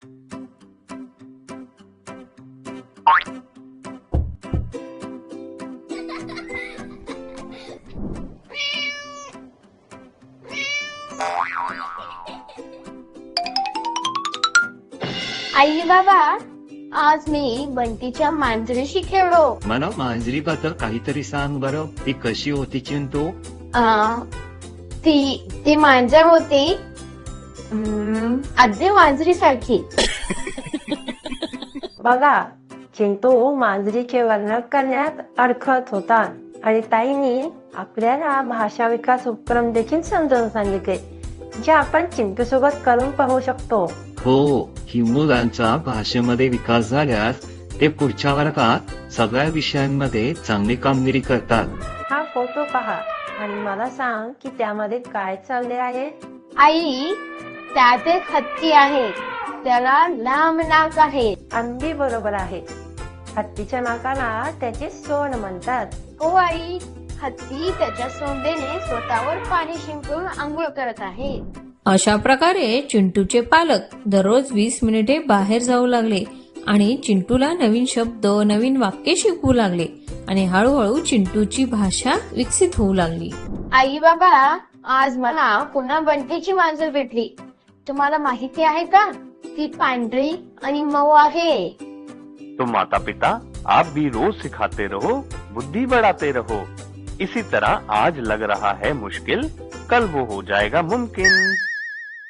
आई बाबा, आज मी बंटीच्या मांजरीशी खेळलो. मला मांजरीबद्दल काहीतरी सांग बरं. ती कशी होती चिंटू? ती मांजर होती अगदी मांजरीसारखी. बघा, चिंटू मांजरीचे वर्णन करण्यात अडखळत होता आणि ताईंनी आपल्याला भाषा विकास उपक्रम देखील समजावून सांगितले, जे आपण चिंटू सोबत करून पाहू शकतो. हो, ही मुलांचा भाषेमध्ये विकास झाल्यास ते पुढच्या वर्गात सगळ्या विषयांमध्ये चांगली कामगिरी करतात. हा फोटो पहा आणि मला सांग की त्यामध्ये काय चालले आहे. आई, त्यात एक हत्ती आहे. त्याला लांब नाक आहे. अगदी बरोबर आहे. हत्तीच्या नाकाला त्याचे सोंड म्हणतात. हो आई, हत्ती त्याच्या सोंडेने स्वतःवर पाणी शिंपडून आंघोळ करत आहे. अशा प्रकारे चिंटूचे पालक दररोज 20 मिनिटे बाहेर जाऊ लागले आणि चिंटूला नवीन शब्द, नवीन वाक्य शिकवू लागले आणि हळूहळू चिंटूची भाषा विकसित होऊ लागली. आई बाबा, आज मला पुन्हा बंटीची मांजर भेटली. तुम्हाला माहिती आहे का, ती पांढरी आणि मऊ आहे. तो माता पिता आप भी रोज सिखाते रहो, बुद्धि बढ़ाते रहो. इसी तरह आज लग रहा है मुश्किल, कल वो हो जाएगा मुमकिन.